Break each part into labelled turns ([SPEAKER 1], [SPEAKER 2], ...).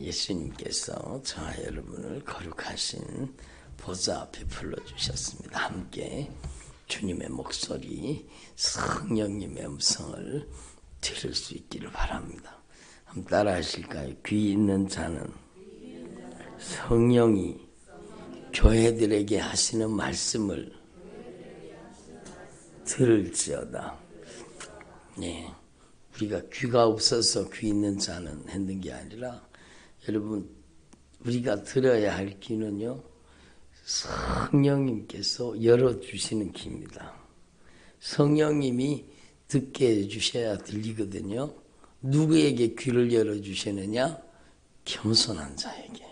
[SPEAKER 1] 예수님께서 저와 여러분을 거룩하신 보좌 앞에 불러주셨습니다. 함께 주님의 목소리, 성령님의 음성을 들을 수 있기를 바랍니다. 한번 따라 하실까요? 귀 있는 자는 성령이 교회들에게 하시는 말씀을 들을지어다. 네, 우리가 귀가 없어서 귀 있는 자는 했는 게 아니라 여러분 우리가 들어야 할 귀는요 성령님께서 열어주시는 귀입니다. 성령님이 듣게 해주셔야 들리거든요. 누구에게 귀를 열어주시느냐? 겸손한 자에게.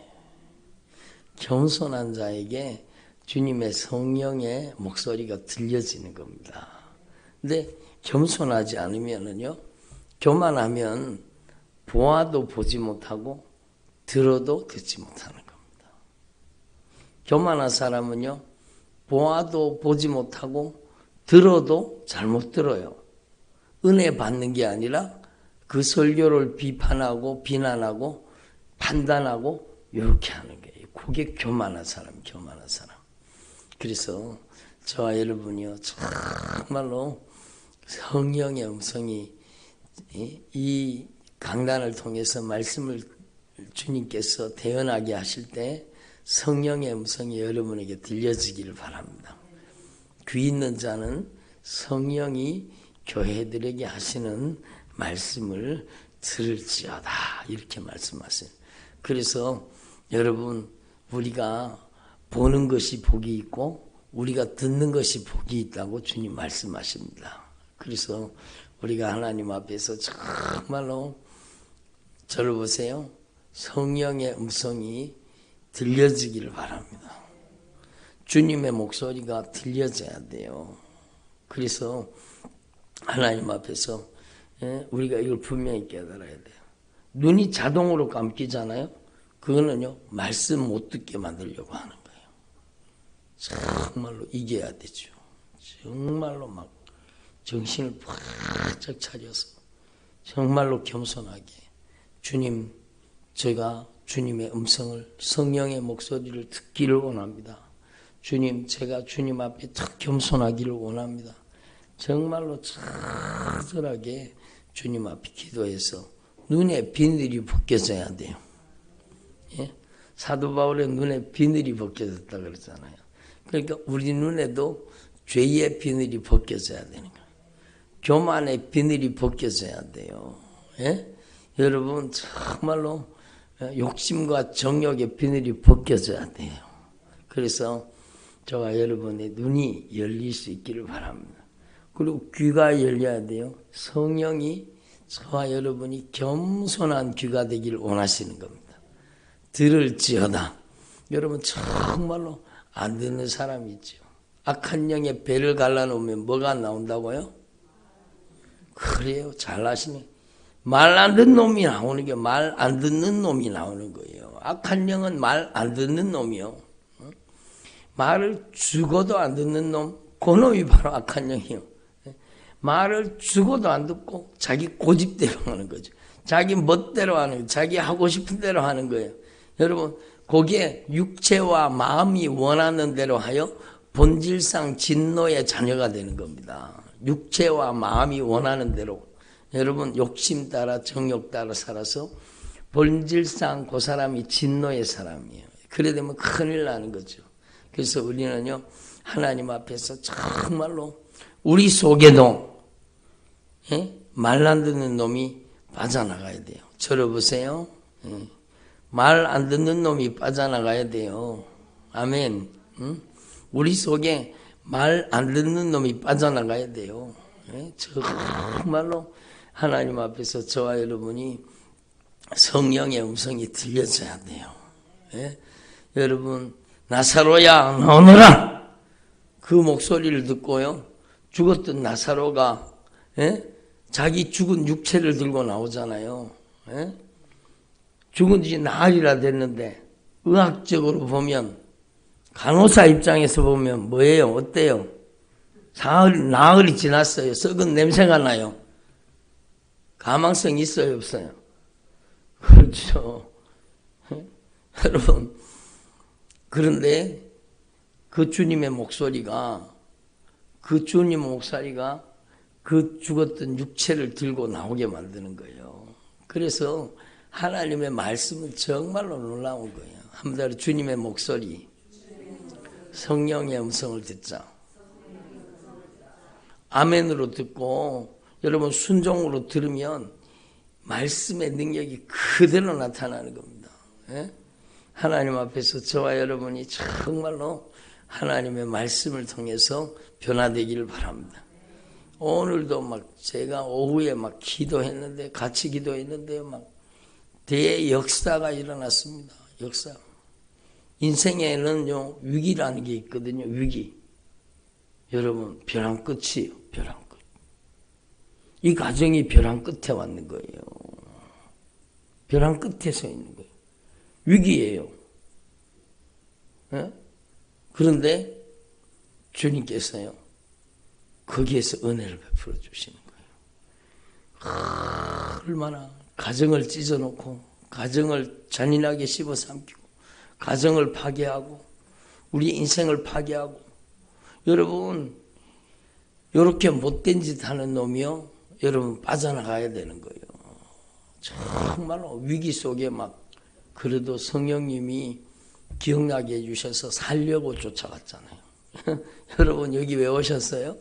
[SPEAKER 1] 겸손한 자에게 주님의 성령의 목소리가 들려지는 겁니다. 근데 겸손하지 않으면은요, 교만하면 보아도 보지 못하고 들어도 듣지 못하는 겁니다. 교만한 사람은요, 보아도 보지 못하고 들어도 잘못 들어요. 은혜 받는 게 아니라 그 설교를 비판하고 비난하고 판단하고 이렇게 하는 거예요. 그게 교만한 사람, 교만한 사람. 그래서 저와 여러분이요, 정말로 성령의 음성이 이 강단을 통해서 말씀을 주님께서 대언하게 하실 때 성령의 음성이 여러분에게 들려지기를 바랍니다. 귀 있는 자는 성령이 교회들에게 하시는 말씀을 들을지어다 이렇게 말씀하세요. 그래서 여러분 우리가 보는 것이 복이 있고 우리가 듣는 것이 복이 있다고 주님 말씀하십니다. 그래서 우리가 하나님 앞에서 정말로 저를 보세요. 성령의 음성이 들려지기를 바랍니다. 주님의 목소리가 들려져야 돼요. 그래서 하나님 앞에서 우리가 이걸 분명히 깨달아야 돼요. 눈이 자동으로 감기잖아요. 그거는요 말씀 못 듣게 만들려고 하는 거예요. 정말로 이겨야 되죠. 정말로 막 정신을 바짝 차려서 정말로 겸손하게 주님, 제가 주님의 음성을 성령의 목소리를 듣기를 원합니다. 주님, 제가 주님 앞에 더 겸손하기를 원합니다. 정말로 처절하게 주님 앞에 기도해서 눈에 비늘이 벗겨져야 돼요. 예? 사도 바울의 눈에 비늘이 벗겨졌다 그랬잖아요. 그러니까 우리 눈에도 죄의 비늘이 벗겨져야 되는 거예요. 교만의 비늘이 벗겨져야 돼요. 예? 여러분 정말로 욕심과 정욕의 비늘이 벗겨져야 돼요. 그래서 저와 여러분의 눈이 열릴 수 있기를 바랍니다. 그리고 귀가 열려야 돼요. 성령이 저와 여러분이 겸손한 귀가 되기를 원하시는 겁니다. 들을지어다. 여러분 정말로 안 듣는 사람이 있죠. 악한 영의 배를 갈라놓으면 뭐가 나온다고요? 그래요. 잘하시네. 말 안 듣는 놈이 나오는 게 말 안 듣는 놈이 나오는 거예요. 악한 영은 말 안 듣는 놈이요. 말을 죽어도 안 듣는 놈, 그 놈이 바로 악한 영이요. 말을 죽어도 안 듣고 자기 고집대로 하는 거죠. 자기 멋대로 하는 거예요. 자기 하고 싶은 대로 하는 거예요. 여러분, 거기에 육체와 마음이 원하는 대로 하여 본질상 진노의 자녀가 되는 겁니다. 육체와 마음이 원하는 대로 여러분 욕심 따라 정욕 따라 살아서 본질상 그 사람이 진노의 사람이에요. 그래 되면 큰일 나는 거죠. 그래서 우리는요 하나님 앞에서 정말로 우리 속에도 말 안 듣는 놈이 빠져나가야 돼요. 저를 보세요. 말 안 듣는 놈이 빠져나가야 돼요. 아멘. 우리 속에 말 안 듣는 놈이 빠져나가야 돼요. 정말로 하나님 앞에서 저와 여러분이 성령의 음성이 들려져야 돼요. 여러분 나사로야 나오너라 그 목소리를 듣고요 죽었던 나사로가 자기 죽은 육체를 들고 나오잖아요. 죽은 지 나흘이나 됐는데 의학적으로 보면 간호사 입장에서 보면 뭐예요? 어때요? 나흘이 지났어요. 썩은 냄새가 나요. 가망성 있어요? 없어요? 그렇죠. 여러분, 그런데 그 주님의 목소리가 그 죽었던 육체를 들고 나오게 만드는 거예요. 그래서 하나님의 말씀은 정말로 놀라운 거예요. 한번 주님의 목소리, 성령의 음성을 듣자. 아멘으로 듣고 여러분 순종으로 들으면 말씀의 능력이 그대로 나타나는 겁니다. 예? 하나님 앞에서 저와 여러분이 정말로 하나님의 말씀을 통해서 변화되기를 바랍니다. 오늘도 막 제가 오후에 막 기도했는데 같이 기도했는데 막 대역사가 일어났습니다. 역사. 인생에는요 위기라는 게 있거든요. 위기. 여러분 벼랑 끝이에요. 벼랑 끝. 이 가정이 벼랑 끝에 왔는 거예요. 벼랑 끝에 서 있는 거예요. 위기예요. 네? 그런데 주님께서요 거기에서 은혜를 베풀어 주시는 거예요. 얼마나 가정을 찢어놓고 가정을 잔인하게 씹어삼키고 가정을 파괴하고 우리 인생을 파괴하고 여러분 이렇게 못된 짓 하는 놈이요 여러분 빠져나가야 되는 거예요. 정말로 위기 속에 막 그래도 성령님이 기억나게 해주셔서 살려고 쫓아갔잖아요. 여러분 여기 왜 오셨어요?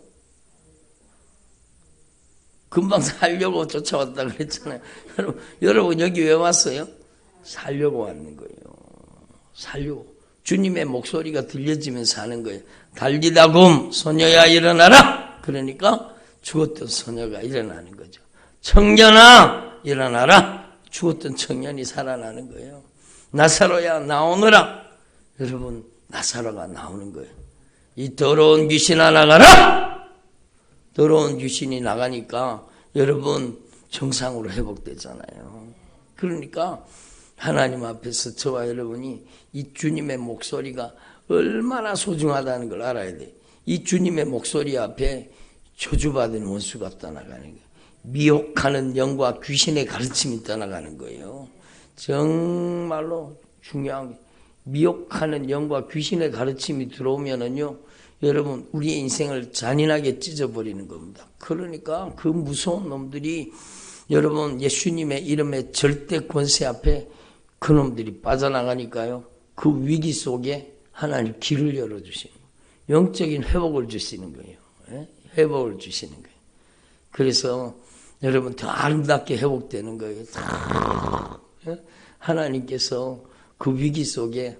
[SPEAKER 1] 금방 살려고 쫓아왔다 그랬잖아요. 여러분 여기 왜 왔어요? 살려고 왔는 거예요. 살려고. 주님의 목소리가 들려지면 사는 거예요. 달리다굼 소녀야 일어나라. 그러니까 죽었던 소녀가 일어나는 거죠. 청년아 일어나라. 죽었던 청년이 살아나는 거예요. 나사로야 나오너라. 여러분 나사로가 나오는 거예요. 이 더러운 귀신아 나가라. 더러운 귀신이 나가니까 여러분 정상으로 회복되잖아요. 그러니까 하나님 앞에서 저와 여러분이 이 주님의 목소리가 얼마나 소중하다는 걸 알아야 돼. 이 주님의 목소리 앞에 저주받은 원수가 떠나가는 거예요. 미혹하는 영과 귀신의 가르침이 떠나가는 거예요. 정말로 중요한 게 미혹하는 영과 귀신의 가르침이 들어오면은요 여러분 우리의 인생을 잔인하게 찢어버리는 겁니다. 그러니까 그 무서운 놈들이 여러분 예수님의 이름의 절대 권세 앞에 그 놈들이 빠져나가니까요 그 위기 속에 하나님 길을 열어주시는 거예요. 영적인 회복을 주시는 거예요. 회복을 주시는 거예요. 그래서 여러분 더 아름답게 회복되는 거예요. 하나님께서 그 위기 속에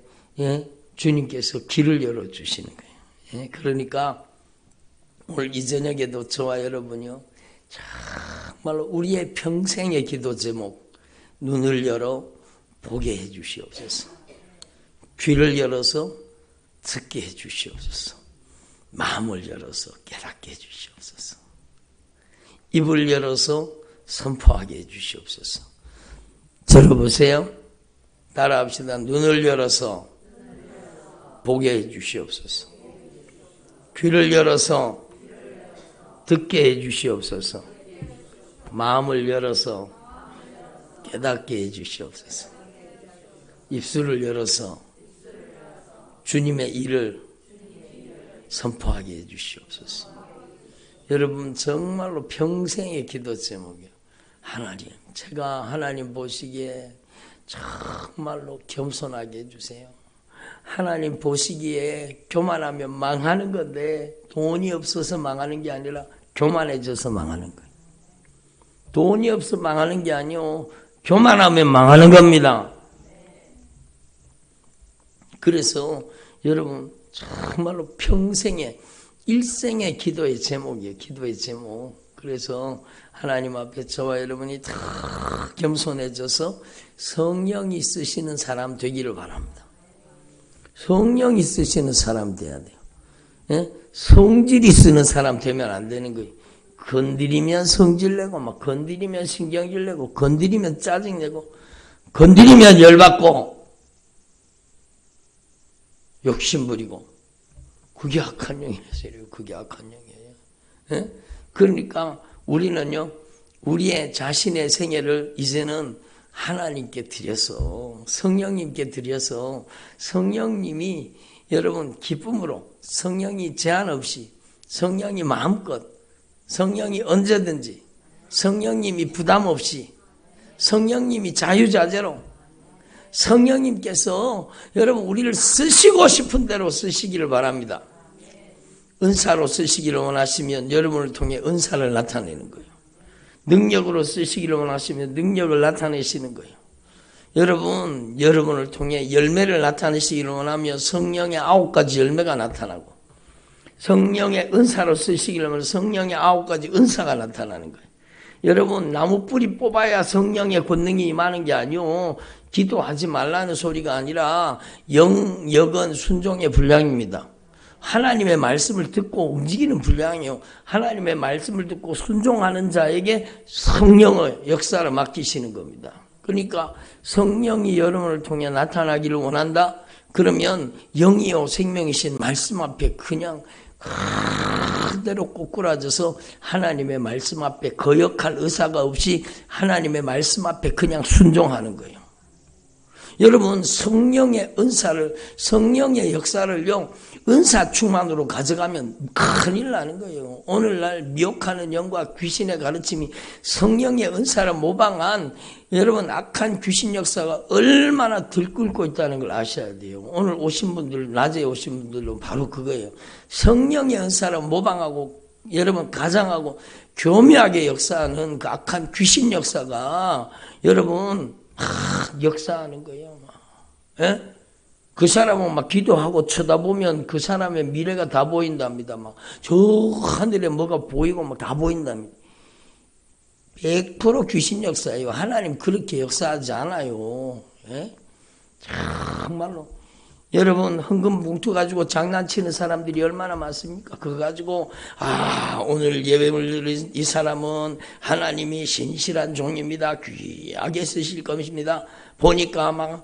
[SPEAKER 1] 주님께서 길을 열어주시는 거예요. 그러니까 오늘 이 저녁에도 저와 여러분이요 정말로 우리의 평생의 기도 제목 눈을 열어 보게 해 주시옵소서. 귀를 열어서 듣게 해 주시옵소서. 마음을 열어서 깨닫게 해 주시옵소서. 입을 열어서 선포하게 해 주시옵소서. 들어보세요. 따라합시다. 눈을 열어서 보게 해 주시옵소서. 귀를 열어서 듣게 해 주시옵소서. 마음을 열어서 깨닫게 해 주시옵소서. 입술을 열어서 주님의 일을 선포하게 해 주시옵소서. 여러분 정말로 평생의 기도 제목이에요. 하나님, 제가 하나님 보시기에 정말로 겸손하게 해주세요. 하나님 보시기에 교만하면 망하는 건데 돈이 없어서 망하는 게 아니라 교만해져서 망하는 거예요. 돈이 없어 망하는 게 아니요 교만하면 망하는 겁니다. 그래서 여러분 정말로 평생의 일생의 기도의 제목이에요. 기도의 제목. 그래서 하나님 앞에 저와 여러분이 다 겸손해져서 성령이 쓰시는 사람 되기를 바랍니다. 성령이 쓰시는 사람 돼야 돼요. 예? 성질이 쓰는 사람 되면 안 되는 거예요. 건드리면 성질내고 막 건드리면 신경질내고 건드리면 짜증내고 건드리면 열받고 욕심부리고 그게 악한 영이에요. 그게 악한 영이에요. 예? 그러니까 우리는요 우리의 자신의 생애를 이제는 하나님께 드려서 성령님께 드려서 성령님이 여러분 기쁨으로, 성령이 제한 없이, 성령이 마음껏, 성령이 언제든지, 성령님이 부담 없이, 성령님이 자유자재로, 성령님께서 여러분 우리를 쓰시고 싶은 대로 쓰시기를 바랍니다. 은사로 쓰시기를 원하시면 여러분을 통해 은사를 나타내는 거예요. 능력으로 쓰시기를 원하시면 능력을 나타내시는 거예요. 여러분을 통해 열매를 나타내시기를 원하면 성령의 9가지 열매가 나타나고, 성령의 은사로 쓰시기를 원하면 성령의 9가지 은사가 나타나는 거예요. 여러분, 나무 뿌리 뽑아야 성령의 권능이 임하는 게 아니요, 기도하지 말라는 소리가 아니라 영역은 순종의 분량입니다. 하나님의 말씀을 듣고 움직이는 분량이요, 하나님의 말씀을 듣고 순종하는 자에게 성령의 역사를 맡기시는 겁니다. 그러니까 성령이 여러분을 통해 나타나기를 원한다? 그러면 영이요 생명이신 말씀 앞에 그냥 그대로 꼬꾸라져서 하나님의 말씀 앞에 거역할 의사가 없이 하나님의 말씀 앞에 그냥 순종하는 거예요. 여러분, 성령의 은사를, 성령의 역사를요, 은사 충만으로 가져가면 큰일 나는 거예요. 오늘날 미혹하는 영과 귀신의 가르침이 성령의 은사를 모방한 여러분 악한 귀신 역사가 얼마나 들끓고 있다는 걸 아셔야 돼요. 오늘 오신 분들, 낮에 오신 분들도 바로 그거예요. 성령의 은사를 모방하고 여러분 가장하고 교묘하게 역사하는 그 악한 귀신 역사가 여러분 역사하는 거예요. 예? 그 사람은 막 기도하고 쳐다보면 그 사람의 미래가 다 보인답니다. 막 저 하늘에 뭐가 보이고 막 다 보인답니다. 100% 귀신 역사예요. 하나님 그렇게 역사하지 않아요. 예? 정말로. 여러분, 헌금 봉투 가지고 장난치는 사람들이 얼마나 많습니까? 그거 가지고, 오늘 예배를 드린 이 사람은 하나님이 신실한 종입니다. 귀하게 쓰실 것입니다. 보니까 막,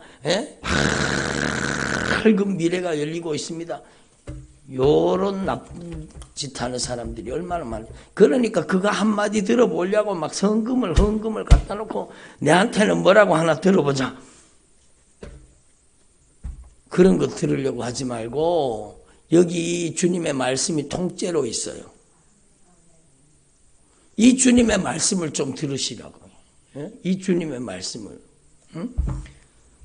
[SPEAKER 1] 밝은 미래가 열리고 있습니다. 요런 나쁜 짓 하는 사람들이 얼마나 많아요. 그러니까 그거 한마디 들어보려고 막 헌금을 갖다 놓고 내한테는 뭐라고 하나 들어보자. 그런 거 들으려고 하지 말고 여기 주님의 말씀이 통째로 있어요. 이 주님의 말씀을 좀 들으시라고요. 이 주님의 말씀을.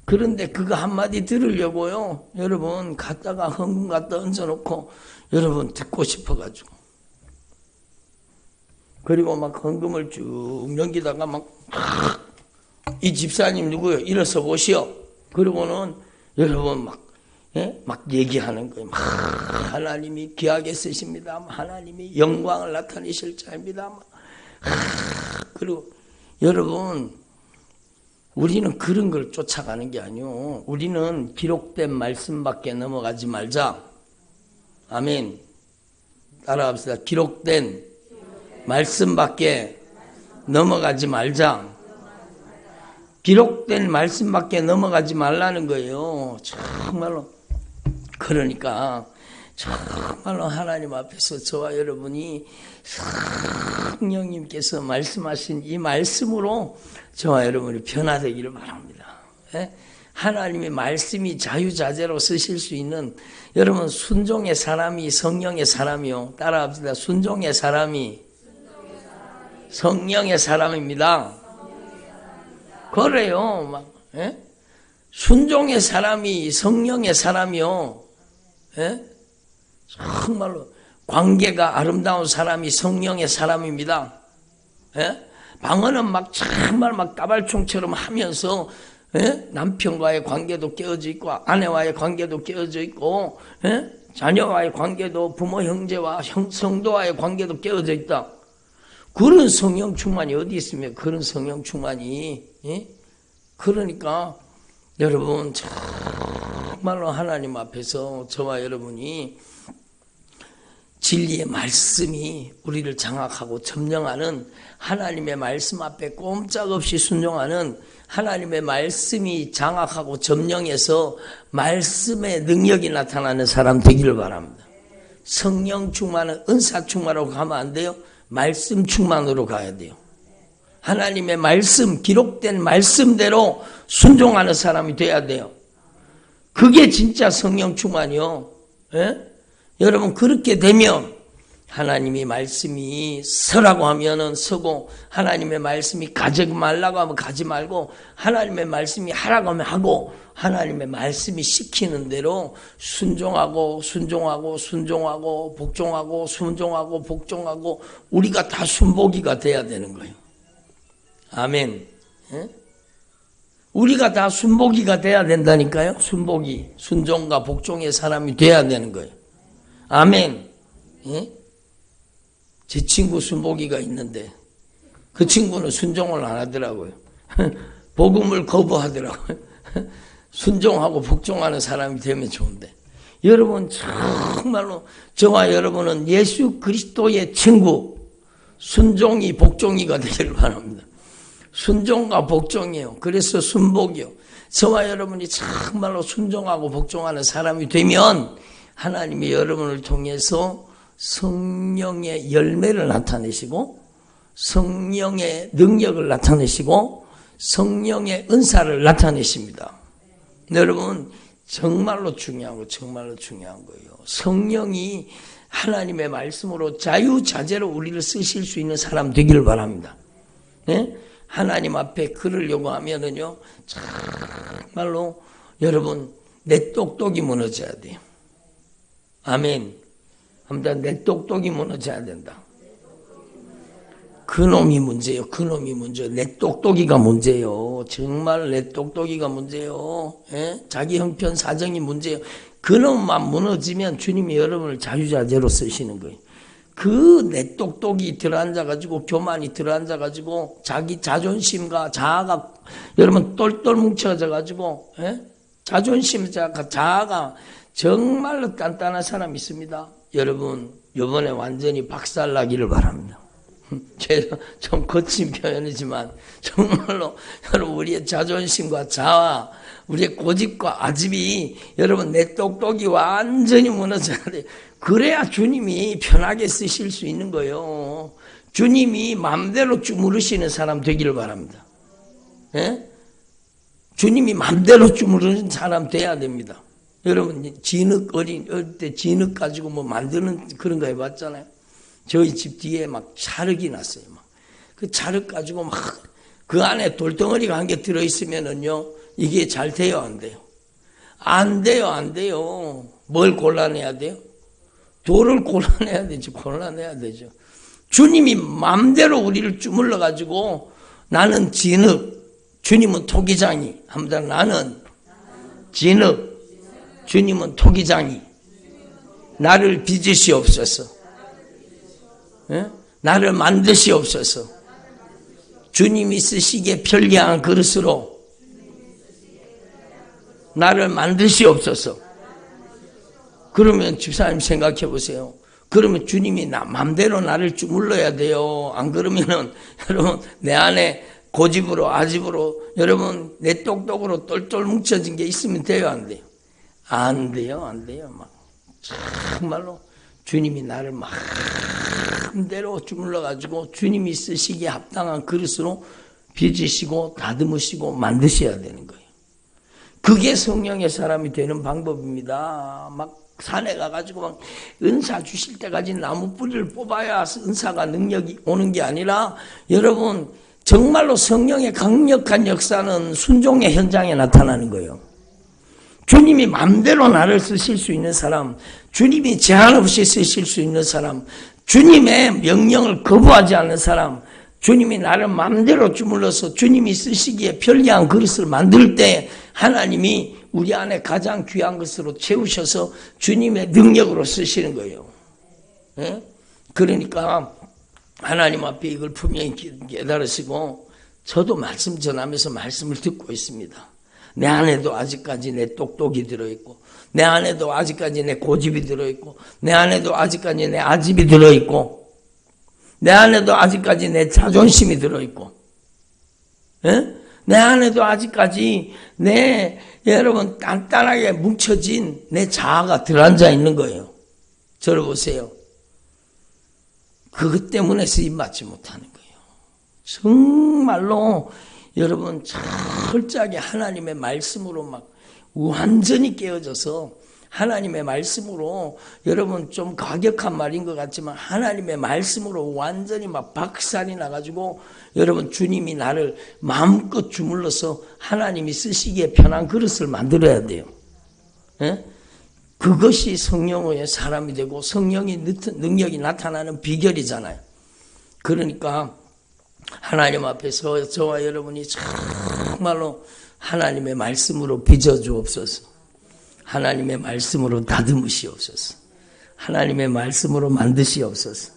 [SPEAKER 1] 그런데 그거 한마디 들으려고요, 여러분 갖다가 헌금 갖다 얹어놓고 여러분 듣고 싶어가지고, 그리고 막 헌금을 쭉 넘기다가 막 이 집사님 누구요? 일어서 보시오. 그리고는 여러분 막 얘기하는 거예요. 막 하나님이 귀하게 쓰십니다. 하나님이 영광을 나타내실 자입니다. 그리고 여러분, 우리는 그런 걸 쫓아가는 게 아니요, 우리는 기록된 말씀밖에 넘어가지 말자. 아멘. 따라합시다. 기록된 말씀밖에 넘어가지 말자. 기록된 말씀밖에 넘어가지 말라는 거예요. 정말로. 그러니까 정말로 하나님 앞에서 저와 여러분이 성령님께서 말씀하신 이 말씀으로 저와 여러분이 변화되기를 바랍니다. 하나님의 말씀이 자유자재로 쓰실 수 있는 여러분, 순종의 사람이 성령의 사람이요. 따라합시다. 순종의 사람이 성령의 사람입니다. 그래요. 막 순종의 사람이 성령의 사람이요. 정말로 관계가 아름다운 사람이 성령의 사람입니다. 방언은 막 정말 막 까발총처럼 하면서 남편과의 관계도 깨어져 있고 아내와의 관계도 깨어져 있고 자녀와의 관계도 부모 형제와 성도와의 관계도 깨어져 있다. 그런 성령 충만이 어디 있습니까? 그런 성령 충만이. 그러니까 여러분 정말로 하나님 앞에서 저와 여러분이 진리의 말씀이 우리를 장악하고 점령하는, 하나님의 말씀 앞에 꼼짝없이 순종하는, 하나님의 말씀이 장악하고 점령해서 말씀의 능력이 나타나는 사람 되기를 바랍니다. 성령 충만은 은사 충만으로 가면 안 돼요. 말씀 충만으로 가야 돼요. 하나님의 말씀, 기록된 말씀대로 순종하는 사람이 돼야 돼요. 그게 진짜 성령 충만이요. 예? 여러분 그렇게 되면 하나님이 말씀이 서라고 하면은 서고, 하나님의 말씀이 가지 말라고 하면 가지 말고, 하나님의 말씀이 하라고 하면 하고, 하나님의 말씀이 시키는 대로 순종하고 순종하고 순종하고 복종하고 순종하고 복종하고, 우리가 다 순복이가 돼야 되는 거예요. 아멘. 예? 우리가 다 순복이가 돼야 된다니까요. 순복이, 순종과 복종의 사람이 돼야 되는 거예요. 아멘. 예? 제 친구 순복이가 있는데 그 친구는 순종을 안 하더라고요. 복음을 거부하더라고요. 순종하고 복종하는 사람이 되면 좋은데, 여러분 정말로 저와 여러분은 예수 그리스도의 친구, 순종이 복종이가 되기를 바랍니다. 순종과 복종이에요. 그래서 순복이요. 저와 여러분이 정말로 순종하고 복종하는 사람이 되면 하나님이 여러분을 통해서 성령의 열매를 나타내시고, 성령의 능력을 나타내시고, 성령의 은사를 나타내십니다. 여러분 정말로 중요한 거예요. 성령이 하나님의 말씀으로 자유자재로 우리를 쓰실 수 있는 사람 되기를 바랍니다. 네? 하나님 앞에 글을 요구하면은요, 정말로 여러분 내 똑똑이 무너져야 돼요. 아멘. 아무튼 내 똑똑이 무너져야 된다. 그놈이 문제예요. 그놈이 문제예요. 내 똑똑이가 문제예요. 정말 내 똑똑이가 문제예요. 예? 자기 형편 사정이 문제예요. 그놈만 무너지면 주님이 여러분을 자유자재로 쓰시는 거예요. 그 내 똑똑이 들어앉아가지고, 교만이 들어앉아가지고, 자기 자존심과 자아가 여러분 똘똘 뭉쳐져가지고, 예? 자존심, 자아가 정말로 단단한 사람이 있습니다. 여러분 이번에 완전히 박살나기를 바랍니다. 제가 좀 거친 표현이지만 정말로 여러분 우리의 자존심과 자아, 우리의 고집과 아집이 여러분 내 똑똑이 완전히 무너져야 돼요. 그래야 주님이 편하게 쓰실 수 있는 거예요. 주님이 마음대로 주무르시는 사람 되기를 바랍니다. 예? 주님이 마음대로 주무르는 사람 돼야 됩니다. 여러분 어릴 때 진흙 가지고 뭐 만드는 그런 거 해봤잖아요. 저희 집 뒤에 막 자륵이 났어요. 막 그 자륵 가지고 막 그 안에 돌덩어리가 한 개 들어있으면은요, 이게 잘 돼요, 안 돼요? 안 돼요. 뭘 골라내야 돼요? 돌을 골라내야 되죠. 주님이 마음대로 우리를 주물러 가지고, 나는 진흙, 주님은 토기장이. 합니다. 나는 진흙, 주님은 토기장이. 나를 빚으시옵소서. 예? 나를 만드시옵소서. 주님이 쓰시기에 편리한 그릇으로 나를 만드시옵소서. 그러면 집사님 생각해 보세요. 그러면 주님이 맘대로 나를 주물러야 돼요. 안 그러면은 여러분 내 안에 고집으로 아집으로 여러분 내 똑똑으로 똘똘 뭉쳐진 게 있으면 돼요, 안 돼요? 안 돼요. 막 정말로 주님이 나를 마음대로 주물러 가지고 주님이 쓰시기에 합당한 그릇으로 빚으시고 다듬으시고 만드셔야 되는 거예요. 그게 성령의 사람이 되는 방법입니다. 막 산에 가가지고 막 은사 주실 때까지 나무 뿌리를 뽑아야 은사가 능력이 오는 게 아니라, 여러분 정말로 성령의 강력한 역사는 순종의 현장에 나타나는 거예요. 주님이 마음대로 나를 쓰실 수 있는 사람, 주님이 제한 없이 쓰실 수 있는 사람, 주님의 명령을 거부하지 않는 사람, 주님이 나를 마음대로 주물러서 주님이 쓰시기에 편리한 그릇을 만들 때 하나님이 우리 안에 가장 귀한 것으로 채우셔서 주님의 능력으로 쓰시는 거예요. 예? 그러니까 하나님 앞에 이걸 분명히 깨달으시고, 저도 말씀 전하면서 말씀을 듣고 있습니다. 내 안에도 아직까지 내 똑똑이 들어있고, 내 안에도 아직까지 내 고집이 들어있고, 내 안에도 아직까지 내 아집이 들어있고, 내 안에도 아직까지 내 자존심이 들어있고, 예? 내 안에도 아직까지 여러분 단단하게 뭉쳐진 내 자아가 들어앉아 있는 거예요. 저를 보세요. 그것 때문에 쓰임 받지 못하는 거예요. 정말로 여러분 철저하게 하나님의 말씀으로 막 완전히 깨어져서 하나님의 말씀으로 여러분 좀 과격한 말인 것 같지만 하나님의 말씀으로 완전히 막 박살이 나가지고 여러분 주님이 나를 마음껏 주물러서 하나님이 쓰시기에 편한 그릇을 만들어야 돼요. 예? 그것이 성령의 사람이 되고 성령의 능력이 나타나는 비결이잖아요. 그러니까 하나님 앞에서 저와 여러분이 정말로 하나님의 말씀으로 빚어주옵소서. 하나님의 말씀으로 다듬으시옵소서. 하나님의 말씀으로 만드시옵소서.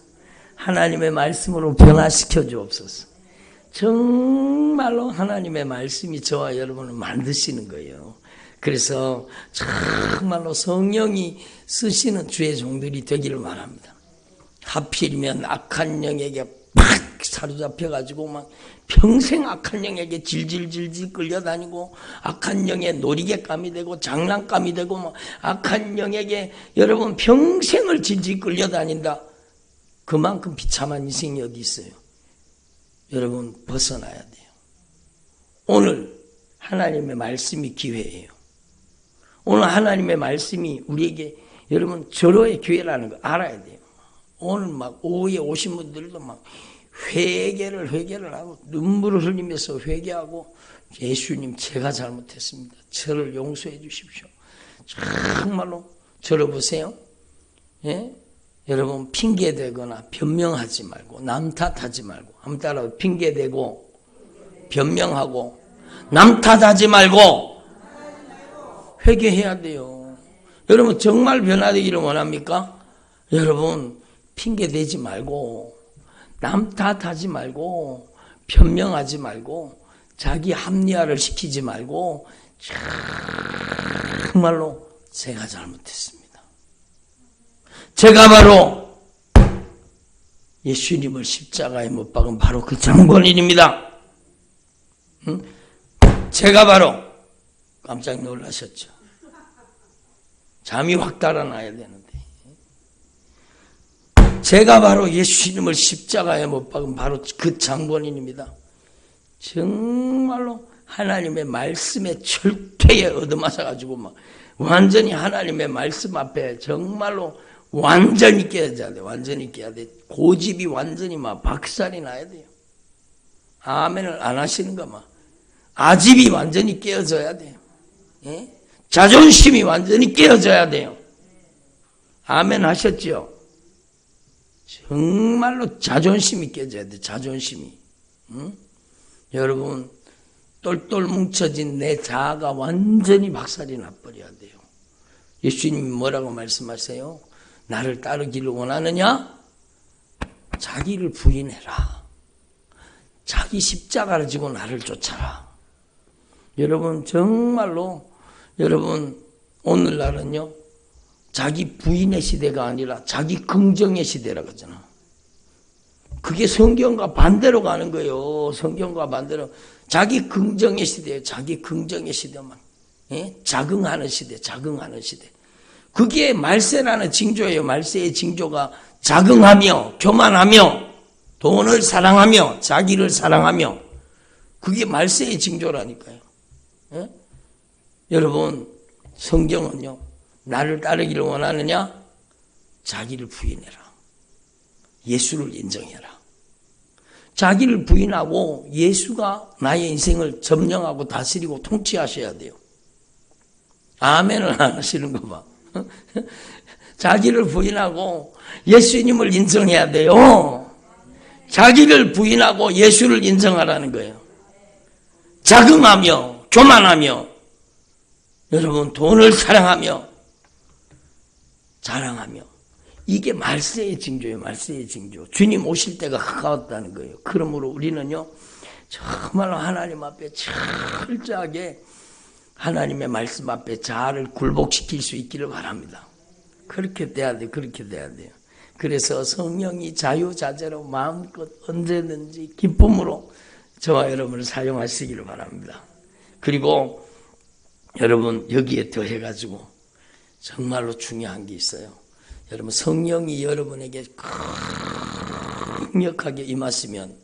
[SPEAKER 1] 하나님의 말씀으로 변화시켜 주옵소서. 정말로 하나님의 말씀이 저와 여러분을 만드시는 거예요. 그래서 정말로 성령이 쓰시는 주의 종들이 되기를 바랍니다. 하필이면 악한 영에게 팍 사로잡혀가지고 막 평생 악한 영에게 질질질질 끌려다니고 악한 영의 놀이개감이 되고 장난감이 되고 막 악한 영에게 여러분 평생을 질질 끌려다닌다. 그만큼 비참한 인생이 어디 있어요. 여러분 벗어나야 돼요. 오늘 하나님의 말씀이 기회예요. 오늘 하나님의 말씀이 우리에게 여러분 절호의 기회라는 거 알아야 돼요. 오늘 막 오후에 오신 분들도 막 회개를 하고 눈물을 흘리면서 회개하고 예수님 제가 잘못했습니다. 저를 용서해 주십시오. 정말로 저를 보세요. 예? 여러분 핑계대거나 변명하지 말고 남 탓하지 말고 한번 따라 핑계대고 변명하고 남 탓하지 말고 회개해야 돼요. 여러분 정말 변화되기를 원합니까? 여러분 핑계대지 말고 남 탓하지 말고 변명하지 말고 자기 합리화를 시키지 말고 정말로 제가 잘못했습니다. 제가 바로 예수님을 십자가에 못 박은 바로 그 장본인입니다. 제가 바로 깜짝 놀라셨죠. 잠이 확 달아나야 되는데 제가 바로 예수님을 십자가에 못 박은 바로 그 장본인입니다. 정말로 하나님의 말씀에 철퇴에 얻어맞아가지고 막 완전히 하나님의 말씀 앞에 정말로 완전히 깨어져야 돼. 완전히 깨야 돼. 고집이 완전히 막 박살이 나야 돼요. 아멘을 안 하시는가 막. 아집이 완전히 깨어져야 돼요. 예? 자존심이 완전히 깨어져야 돼요. 아멘 하셨죠? 정말로 자존심이 깨져야 돼. 자존심이. 응? 여러분 똘똘 뭉쳐진 내 자아가 완전히 박살이 나버려야 돼요. 예수님이 뭐라고 말씀하세요? 나를 따르기를 원하느냐? 자기를 부인해라. 자기 십자가를 지고 나를 쫓아라. 여러분 정말로 여러분 오늘날은요 자기 부인의 시대가 아니라 자기 긍정의 시대라고 하잖아. 그게 성경과 반대로 가는 거예요. 성경과 반대로 자기 긍정의 시대예요. 자기 긍정의 시대만. 예? 자긍하는 시대, 자긍하는 시대. 그게 말세라는 징조예요. 말세의 징조가 자긍하며 교만하며 돈을 사랑하며 자기를 사랑하며 그게 말세의 징조라니까요. 예? 여러분 성경은요. 나를 따르기를 원하느냐? 자기를 부인해라. 예수를 인정해라. 자기를 부인하고 예수가 나의 인생을 점령하고 다스리고 통치하셔야 돼요. 아멘을 안 하시는 거 봐. 자기를 부인하고 예수님을 인정해야 돼요. 자기를 부인하고 예수를 인정하라는 거예요. 자긍하며 교만하며 여러분 돈을 사랑하며 자랑하며 이게 말세의 징조예요. 말세의 징조. 주님 오실 때가 가까웠다는 거예요. 그러므로 우리는요 정말로 하나님 앞에 철저하게 하나님의 말씀 앞에 자아를 굴복시킬 수 있기를 바랍니다. 그렇게 돼야 돼요. 그렇게 돼야 돼요. 그래서 성령이 자유자재로 마음껏 언제든지 기쁨으로 저와 여러분을 사용하시기를 바랍니다. 그리고 여러분 여기에 더해가지고 정말로 중요한 게 있어요. 여러분 성령이 여러분에게 강력하게 임하시면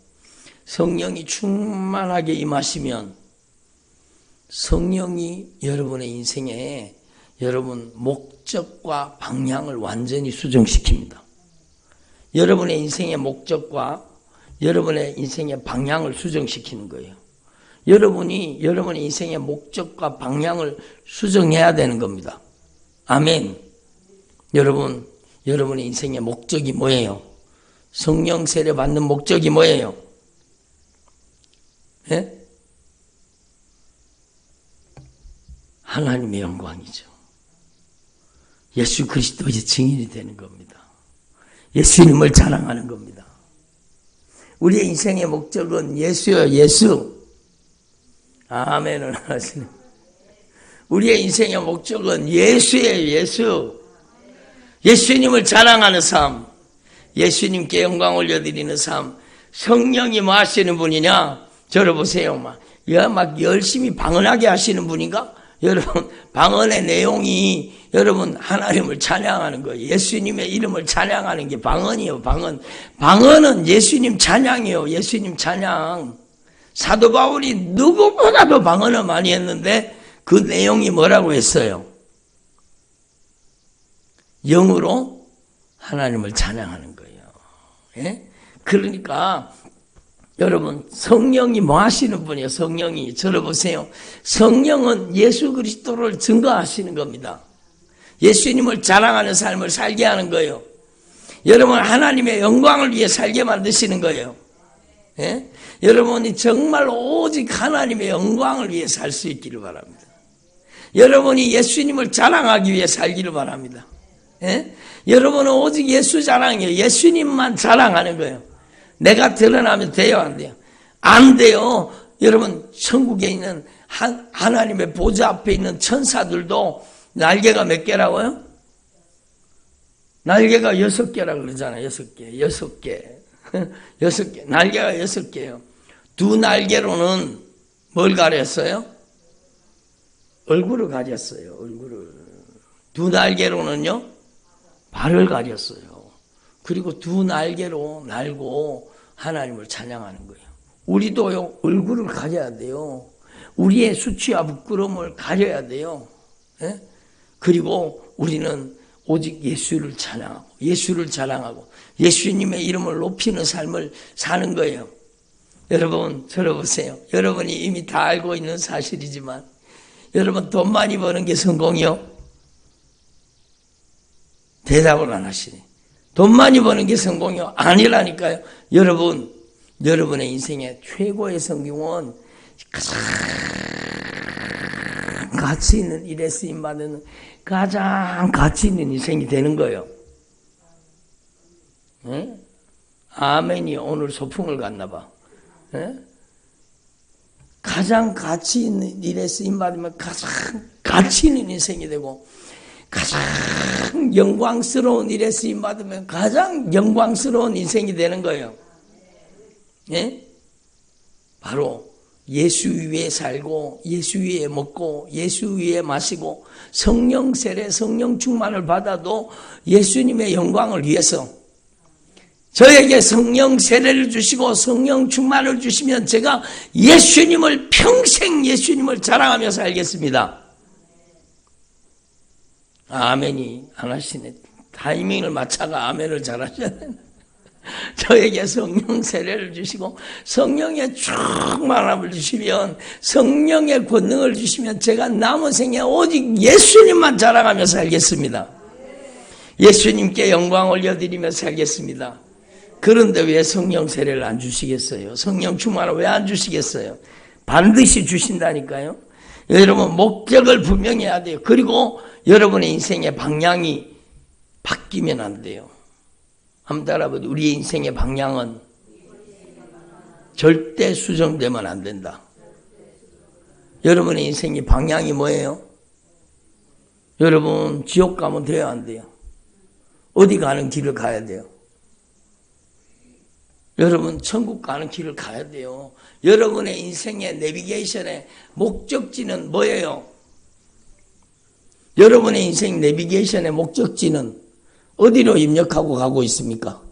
[SPEAKER 1] 성령이 충만하게 임하시면 성령이 여러분의 인생에 여러분 목적과 방향을 완전히 수정시킵니다. 여러분의 인생의 목적과 여러분의 인생의 방향을 수정시키는 거예요. 여러분이 여러분의 인생의 목적과 방향을 수정해야 되는 겁니다. 아멘. 여러분, 여러분의 인생의 목적이 뭐예요? 성령 세례 받는 목적이 뭐예요? 예? 하나님의 영광이죠. 예수 그리스도의 증인이 되는 겁니다. 예수님을 자랑하는 겁니다. 우리의 인생의 목적은 예수요, 예수. 아멘을 하시네. 우리의 인생의 목적은 예수예요, 예수. 예수님을 자랑하는 삶, 예수님께 영광 올려드리는 삶. 성령이 뭐 하시는 분이냐? 저를 보세요. 막 열심히 방언하게 하시는 분인가? 여러분, 방언의 내용이 여러분 하나님을 찬양하는 거예요. 예수님의 이름을 찬양하는 게 방언이에요. 방언은 예수님 찬양이에요. 예수님 찬양. 사도 바울이 누구보다도 방언을 많이 했는데 그 내용이 뭐라고 했어요? 영으로 하나님을 찬양하는 거예요. 예? 그러니까 여러분, 성령이 뭐 하시는 분이에요? 성령이. 저를 보세요. 성령은 예수 그리스도를 증거하시는 겁니다. 예수님을 자랑하는 삶을 살게 하는 거예요. 여러분, 하나님의 영광을 위해 살게 만드시는 거예요. 예? 여러분이 정말 오직 하나님의 영광을 위해 살 수 있기를 바랍니다. 여러분이 예수님을 자랑하기 위해 살기를 바랍니다. 예? 여러분은 오직 예수 자랑이에요. 예수님만 자랑하는 거예요. 내가 드러나면 돼요, 안 돼요? 안 돼요. 여러분, 천국에 있는 하나님의 보좌 앞에 있는 천사들도 날개가 몇 개라고요? 날개가 6개라고 그러잖아요. 6개. 6개. 날개가 6개예요. 두 날개로는 뭘 가렸어요? 얼굴을 가렸어요. 얼굴을. 두 날개로는요? 발을 가렸어요. 그리고 두 날개로 날고 하나님을 찬양하는 거예요. 우리도요, 얼굴을 가려야 돼요. 우리의 수치와 부끄러움을 가려야 돼요. 예? 그리고 우리는 오직 예수를 찬양하고 예수를 자랑하고 예수님의 이름을 높이는 삶을 사는 거예요. 여러분, 저를 보세요. 여러분이 이미 다 알고 있는 사실이지만 여러분, 돈 많이 버는 게 성공이요? 대답을 안 하시네. 돈 많이 버는 게 성공이요? 아니라니까요. 여러분, 여러분의 인생의 최고의 성공은 가장 가치 있는 일에 쓰임받는 가장 가치 있는 인생이 되는 거예요. 네? 아멘이 오늘 소풍을 갔나 봐. 네? 가장 가치 있는 일에 쓰임받으면 가장 가치 있는 인생이 되고 가장 영광스러운 일에 쓰임받으면 가장 영광스러운 인생이 되는 거예요. 예? 바로 예수 위에 살고 예수 위에 먹고 예수 위에 마시고 성령 세례 성령 충만을 받아도 예수님의 영광을 위해서 저에게 성령 세례를 주시고 성령 충만을 주시면 제가 예수님을 평생 예수님을 자랑하며 살겠습니다. 아멘이 안 하시네. 타이밍을 맞춰가 아멘을 잘하셔야 되네. 저에게 성령 세례를 주시고 성령의 충만함을 주시면 성령의 권능을 주시면 제가 남은 생에 오직 예수님만 자랑하며 살겠습니다. 예수님께 영광 올려드리며 살겠습니다. 그런데 왜 성령 세례를 안 주시겠어요? 성령 충만을 왜 안 주시겠어요? 반드시 주신다니까요. 여러분, 목적을 분명히 해야 돼요. 그리고 여러분의 인생의 방향이 바뀌면 안 돼요. 한번 따라해보세요. 우리의 인생의 방향은 절대 수정되면 안 된다. 여러분의 인생의 방향이 뭐예요? 여러분, 지옥 가면 돼요, 안 돼요? 어디 가는 길을 가야 돼요? 여러분, 천국 가는 길을 가야 돼요. 여러분의 인생의 내비게이션의 목적지는 뭐예요? 여러분의 인생 내비게이션의 목적지는 어디로 입력하고 가고 있습니까?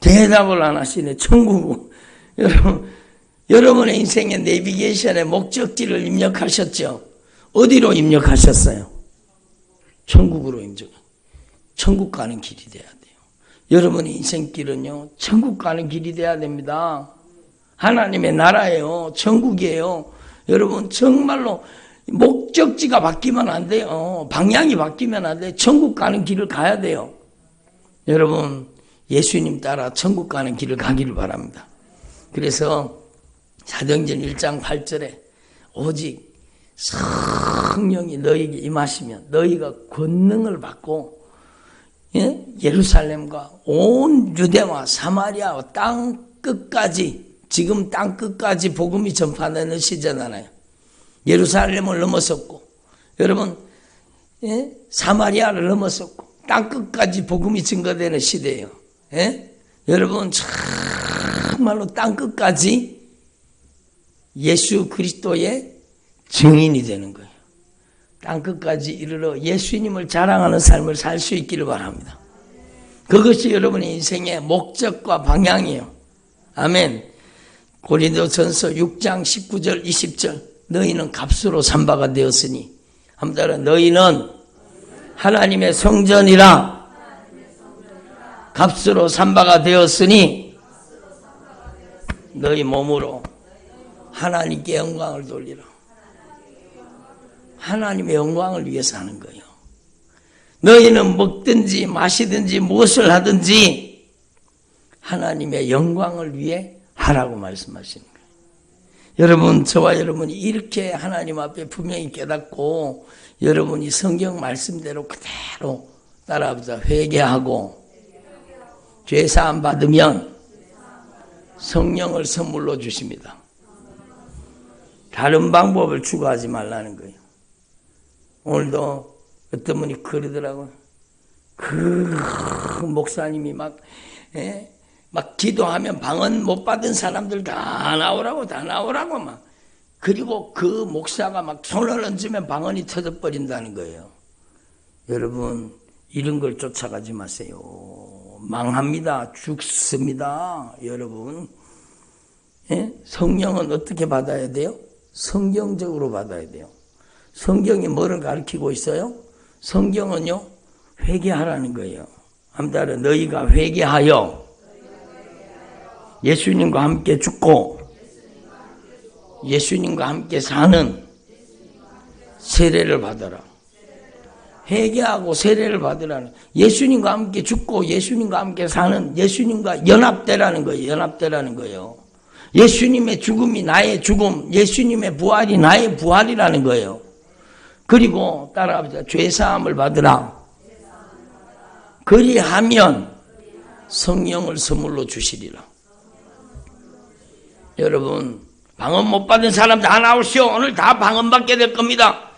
[SPEAKER 1] 대답을 안 하시네. 천국. 여러분의 인생의 내비게이션의 목적지를 입력하셨죠? 어디로 입력하셨어요? 천국으로 입력. 천국 가는 길이 돼야 돼요. 여러분의 인생길은요, 천국 가는 길이 돼야 됩니다. 하나님의 나라예요. 천국이에요. 여러분, 정말로 목적지가 바뀌면 안 돼요. 방향이 바뀌면 안 돼요. 천국 가는 길을 가야 돼요. 여러분, 예수님 따라 천국 가는 길을 가기를 바랍니다. 그래서 사도행전 1장 8절에 오직 성령이 너희에게 임하시면 너희가 권능을 받고 예루살렘과 온 유대와 사마리아 땅 끝까지, 지금 땅 끝까지 복음이 전파되는 시대잖아요. 예루살렘을 넘어섰고, 여러분, 사마리아를 넘어섰고, 땅 끝까지 복음이 증거되는 시대예요. 여러분, 정말로 땅 끝까지 예수 그리스도의 증인이 되는 거예요. 땅 끝까지 이르러 예수님을 자랑하는 삶을 살 수 있기를 바랍니다. 그것이 여러분의 인생의 목적과 방향이에요. 아멘. 고린도전서 6장 19절 20절 너희는 값으로 산 바가 되었으니, 한번 따라, 너희는 하나님의 성전이라 값으로 산 바가 되었으니 너희 몸으로 하나님께 영광을 돌리라. 하나님의 영광을 위해서 하는 거예요. 너희는 먹든지 마시든지 무엇을 하든지 하나님의 영광을 위해 하라고 말씀하시는 거예요. 여러분, 저와 여러분이 이렇게 하나님 앞에 분명히 깨닫고 여러분이 성경 말씀대로 그대로 따라하자 회개하고 죄사함 받으면 성령을 선물로 주십니다. 다른 방법을 추구하지 말라는 거예요. 오늘도 어떤 분이 그러더라고요. 그 목사님이 막 기도하면 방언 못 받은 사람들 다 나오라고 막. 그리고 그 목사가 막 손을 얹으면 방언이 터져버린다는 거예요. 여러분, 이런 걸 쫓아가지 마세요. 망합니다. 죽습니다. 여러분. 성령은 어떻게 받아야 돼요? 성경적으로 받아야 돼요. 성경이 뭐를 가르치고 있어요? 성경은요, 회개하라는 거예요. 아무튼 너희가 회개하여 예수님과 함께 죽고 예수님과 함께 사는 세례를 받아라. 회개하고 세례를 받으라는, 예수님과 함께 죽고 예수님과 함께 사는, 예수님과 연합되라는 거예요. 연합되라는 거예요. 예수님의 죽음이 나의 죽음, 예수님의 부활이 나의 부활이라는 거예요. 그리고 따라합시다. 죄사함을 받으라. 그리하면 성령을 선물로 주시리라. 여러분, 방언 못 받은 사람 다 나오시오. 오늘 다 방언 받게 될 겁니다.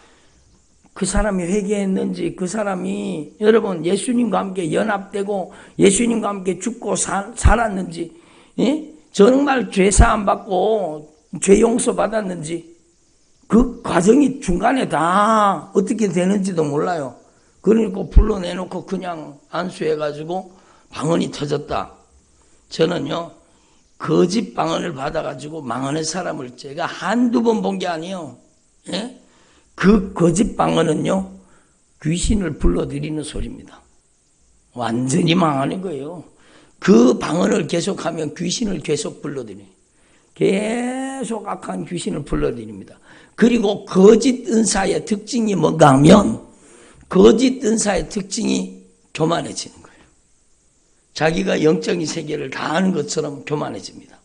[SPEAKER 1] 그 사람이 회개했는지, 그 사람이 여러분 예수님과 함께 연합되고 예수님과 함께 죽고 살았는지, 정말 죄사함 받고 죄 용서 받았는지, 그 과정이 중간에 다 어떻게 되는지도 몰라요. 그러니까 불러내놓고 그냥 안수해가지고 방언이 터졌다. 저는요, 거짓 방언을 받아가지고 망하는 사람을 제가 한두 번 본 게 아니에요. 그 거짓 방언은요, 귀신을 불러들이는 소리입니다. 완전히 망하는 거예요. 그 방언을 계속하면 귀신을 계속 불러들여요. 계속 악한 귀신을 불러들입니다. 그리고 거짓 은사의 특징이 뭔가 하면, 거짓 은사의 특징이 교만해지는 거예요. 자기가 영적인 세계를 다 아는 것처럼 교만해집니다.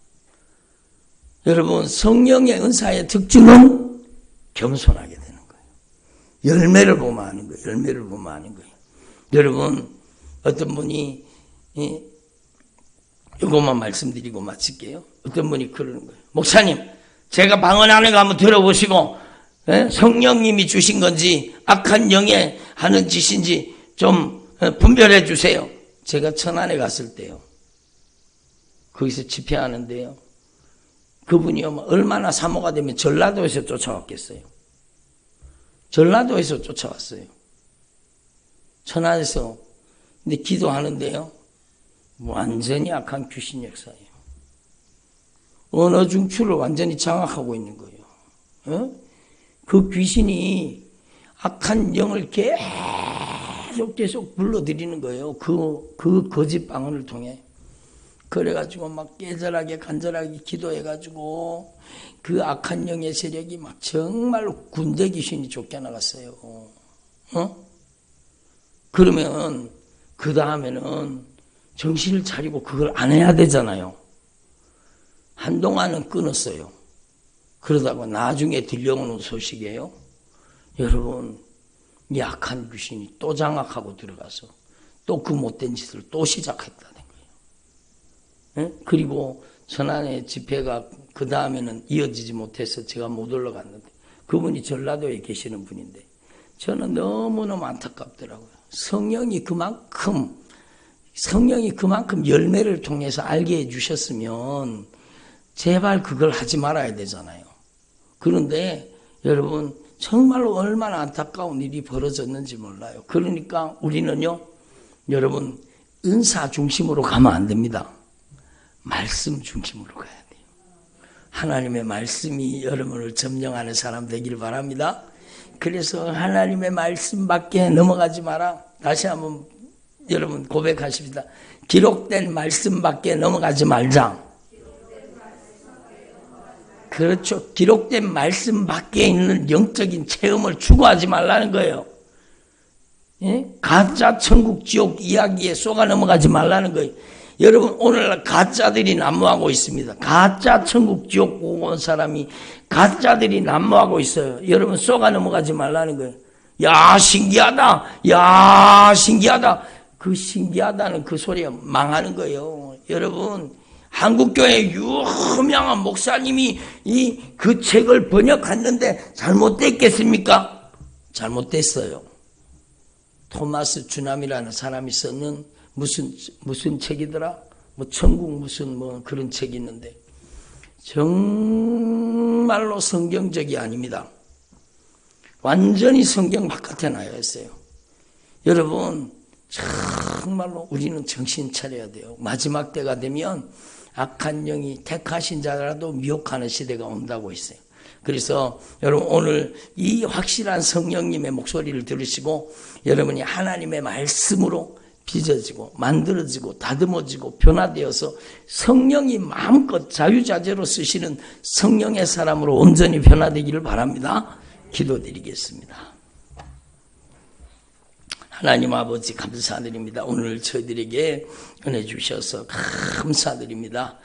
[SPEAKER 1] 여러분, 성령의 은사의 특징은 겸손하게 되는 거예요. 열매를 보면 아는 거예요. 열매를 보면 아는 거예요. 여러분, 어떤 분이 이것만 말씀드리고 마칠게요. 어떤 분이 그러는 거예요. 목사님, 제가 방언하는 거 한번 들어보시고 성령님이 주신 건지 악한 영에 하는 짓인지 좀 분별해 주세요. 제가 천안에 갔을 때요, 거기서 집회하는데요, 그분이요, 얼마나 사모가 되면 전라도에서 쫓아왔겠어요. 전라도에서 쫓아왔어요. 천안에서. 근데 기도하는데요, 완전히 악한 귀신 역사예요. 언어 중추를 완전히 장악하고 있는 거예요. 그 귀신이 악한 영을 계속 불러들이는 거예요. 그 거짓 방언을 통해. 그래가지고 막 깨절하게 간절하게 기도해가지고 그 악한 영의 세력이 막 정말로 군대 귀신이 쫓겨나갔어요. 그러면 그 다음에는 정신을 차리고 그걸 안 해야 되잖아요. 한동안은 끊었어요. 그러다가 나중에 들려오는 소식이에요. 여러분, 이 악한 귀신이 또 장악하고 들어가서 또 그 못된 짓을 또 시작했다는 거예요. 그리고 천안의 집회가 그 다음에는 이어지지 못해서 제가 못 올라갔는데 그분이 전라도에 계시는 분인데 저는 너무너무 안타깝더라고요. 성령이 그만큼 열매를 통해서 알게 해주셨으면 제발 그걸 하지 말아야 되잖아요. 그런데 여러분 정말로 얼마나 안타까운 일이 벌어졌는지 몰라요. 그러니까 우리는요, 여러분 은사 중심으로 가면 안 됩니다. 말씀 중심으로 가야 돼요. 하나님의 말씀이 여러분을 점령하는 사람 되길 바랍니다. 그래서 하나님의 말씀 밖에 넘어가지 마라. 다시 한번 여러분 고백하십니다. 기록된 말씀 밖에 넘어가지 말자. 그렇죠. 기록된 말씀 밖에 있는 영적인 체험을 추구하지 말라는 거예요. 예? 가짜 천국 지옥 이야기에 쏘가 넘어가지 말라는 거예요. 여러분 오늘날 가짜들이 난무하고 있습니다. 가짜 천국 지옥 보고 온 사람이 가짜들이 난무하고 있어요. 여러분 쏘가 넘어가지 말라는 거예요. 야 신기하다. 야 신기하다. 그 신기하다는 그 소리가 망하는 거예요. 여러분 한국교회 유명한 목사님이 그 책을 번역했는데 잘못됐겠습니까? 잘못됐어요. 토마스 주남이라는 사람이 썼는 무슨 책이더라? 천국 무슨 그런 책이 있는데 정말로 성경적이 아닙니다. 완전히 성경 바깥에 나와 있어요. 여러분 정말로 우리는 정신 차려야 돼요. 마지막 때가 되면 악한 영이 택하신 자라도 미혹하는 시대가 온다고 했어요. 그래서 여러분 오늘 이 확실한 성령님의 목소리를 들으시고 여러분이 하나님의 말씀으로 빚어지고 만들어지고 다듬어지고 변화되어서 성령이 마음껏 자유자재로 쓰시는 성령의 사람으로 온전히 변화되기를 바랍니다. 기도드리겠습니다. 하나님 아버지 감사드립니다. 오늘 저희들에게 은혜 주셔서 감사드립니다.